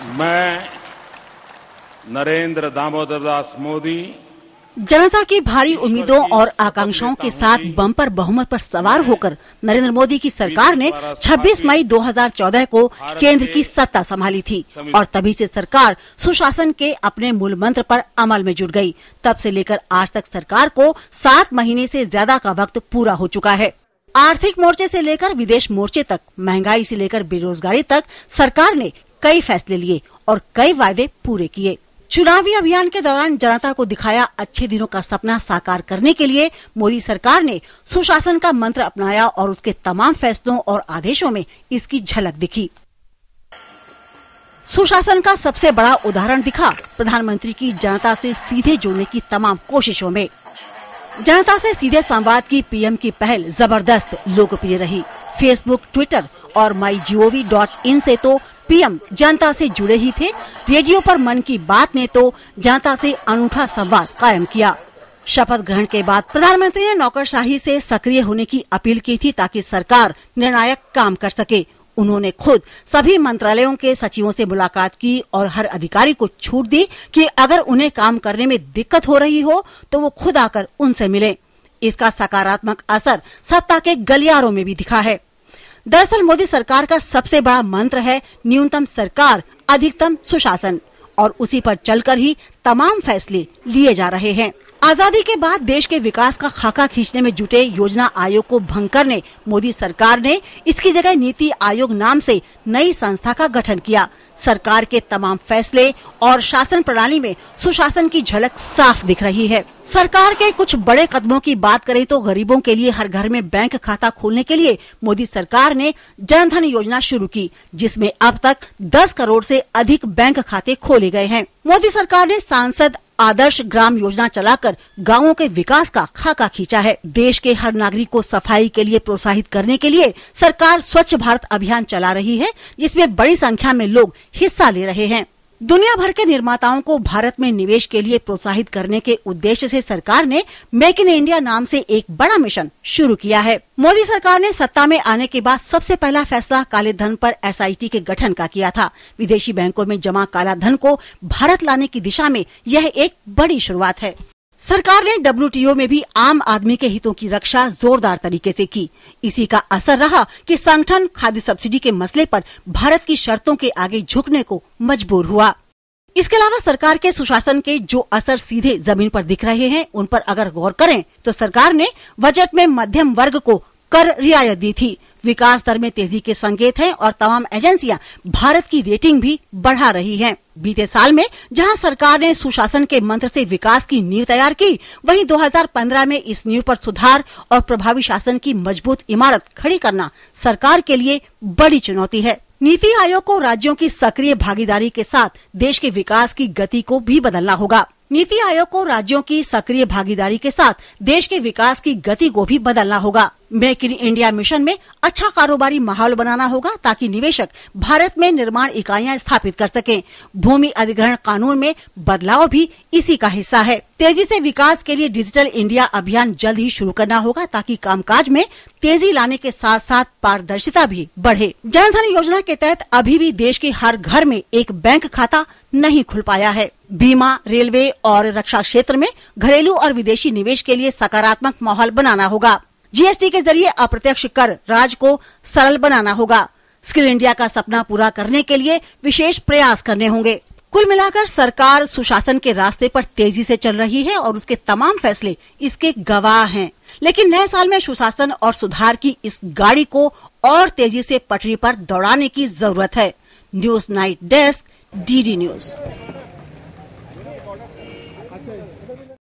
मैं नरेंद्र दामोदर दास मोदी जनता की भारी उम्मीदों और आकांक्षाओं के साथ बम्पर बहुमत पर सवार होकर नरेंद्र मोदी की सरकार ने 26 मई 2014 को केंद्र की सत्ता संभाली थी और तभी से सरकार सुशासन के अपने मूल मंत्र पर अमल में जुट गई। तब से लेकर आज तक सरकार को 7 महीने से ज्यादा का वक्त पूरा हो चुका है। आर्थिक मोर्चे से लेकर विदेश मोर्चे तक, महंगाई से लेकर बेरोजगारी तक सरकार ने कई फैसले लिए और कई वायदे पूरे किए। चुनावी अभियान के दौरान जनता को दिखाया अच्छे दिनों का सपना साकार करने के लिए मोदी सरकार ने सुशासन का मंत्र अपनाया और उसके तमाम फैसलों और आदेशों में इसकी झलक दिखी। सुशासन का सबसे बड़ा उदाहरण दिखा प्रधानमंत्री की जनता से सीधे जुड़ने की तमाम कोशिशों में। जनता से सीधे संवाद की पीएम की पहल जबरदस्त लोकप्रिय रही। फेसबुक, ट्विटर और mygov.in से तो पीएम जनता से जुड़े ही थे। रेडियो पर मन की बात ने तो जनता से अनूठा संवाद कायम किया। शपथ ग्रहण के बाद प्रधानमंत्री ने नौकरशाही से सक्रिय होने की अपील की थी ताकि सरकार निर्णायक काम कर सके। उन्होंने खुद सभी मंत्रालयों के सचिवों से मुलाकात की और हर अधिकारी को छूट दी कि अगर उन्हें काम करने में दिक्कत हो रही हो तो वो खुद आकर उनसे मिलें। इसका सकारात्मक असर सत्ता के गलियारों में भी दिखा है। दरअसल मोदी सरकार का सबसे बड़ा मंत्र है न्यूनतम सरकार, अधिकतम सुशासन, और उसी पर चलकर ही तमाम फैसले लिए जा रहे हैं। आजादी के बाद देश के विकास का खाका खींचने में जुटे योजना आयोग को भंग करने मोदी सरकार ने इसकी जगह नीति आयोग नाम से नई संस्था का गठन किया। सरकार के तमाम फैसले और शासन प्रणाली में सुशासन की झलक साफ दिख रही है। सरकार के कुछ बड़े कदमों की बात करें तो गरीबों के लिए हर घर में बैंक खाता खोलने के लिए मोदी सरकार ने जन धन योजना शुरू की, जिसमें अब तक 10 करोड़ से अधिक बैंक खाते खोले गए हैं। मोदी सरकार ने सांसद आदर्श ग्राम योजना चलाकर गांवों के विकास का खाका खींचा है। देश के हर नागरिक को सफाई के लिए प्रोत्साहित करने के लिए सरकार स्वच्छ भारत अभियान चला रही है, जिसमें बड़ी संख्या में लोग हिस्सा ले रहे हैं। दुनिया भर के निर्माताओं को भारत में निवेश के लिए प्रोत्साहित करने के उद्देश्य से सरकार ने मेक इन इंडिया नाम से एक बड़ा मिशन शुरू किया है। मोदी सरकार ने सत्ता में आने के बाद सबसे पहला फैसला काले धन पर SIT के गठन का किया था। विदेशी बैंकों में जमा काला धन को भारत लाने की दिशा में यह एक बड़ी शुरुआत है। सरकार ने WTO में भी आम आदमी के हितों की रक्षा जोरदार तरीके से की। इसी का असर रहा कि संगठन खाद्य सब्सिडी के मसले पर भारत की शर्तों के आगे झुकने को मजबूर हुआ। इसके अलावा सरकार के सुशासन के जो असर सीधे जमीन पर दिख रहे हैं, उन पर अगर गौर करें तो सरकार ने बजट में मध्यम वर्ग को कर रियायत दी थी। विकास दर में तेजी के संकेत हैं और तमाम एजेंसियां भारत की रेटिंग भी बढ़ा रही हैं। बीते साल में जहां सरकार ने सुशासन के मंत्र से विकास की नींव तैयार की, वहीं 2015 में इस नींव पर सुधार और प्रभावी शासन की मजबूत इमारत खड़ी करना सरकार के लिए बड़ी चुनौती है। नीति आयोग को राज्यों की सक्रिय भागीदारी के साथ देश के विकास की गति को भी बदलना होगा। नीति आयोग को राज्यों की सक्रिय भागीदारी के साथ देश के विकास की गति को भी बदलना होगा। मेक इन इंडिया मिशन में अच्छा कारोबारी माहौल बनाना होगा ताकि निवेशक भारत में निर्माण इकाइयां स्थापित कर सकें। भूमि अधिग्रहण कानून में बदलाव भी इसी का हिस्सा है। तेजी से विकास के लिए डिजिटल इंडिया अभियान जल्द ही शुरू करना होगा ताकि कामकाज में तेजी लाने के साथ साथ पारदर्शिता भी बढ़े। जन धन योजना के तहत अभी भी देश के हर घर में एक बैंक खाता नहीं खुल पाया है। बीमा, रेलवे और रक्षा क्षेत्र में घरेलू और विदेशी निवेश के लिए सकारात्मक माहौल बनाना होगा। GST के जरिए अप्रत्यक्ष कर राज को सरल बनाना होगा। स्किल इंडिया का सपना पूरा करने के लिए विशेष प्रयास करने होंगे। कुल मिलाकर सरकार सुशासन के रास्ते पर तेजी से चल रही है और उसके तमाम फैसले इसके गवाह हैं। लेकिन नए साल में सुशासन और सुधार की इस गाड़ी को और तेजी से पटरी पर दौड़ाने की जरूरत है। News night desk, DD news.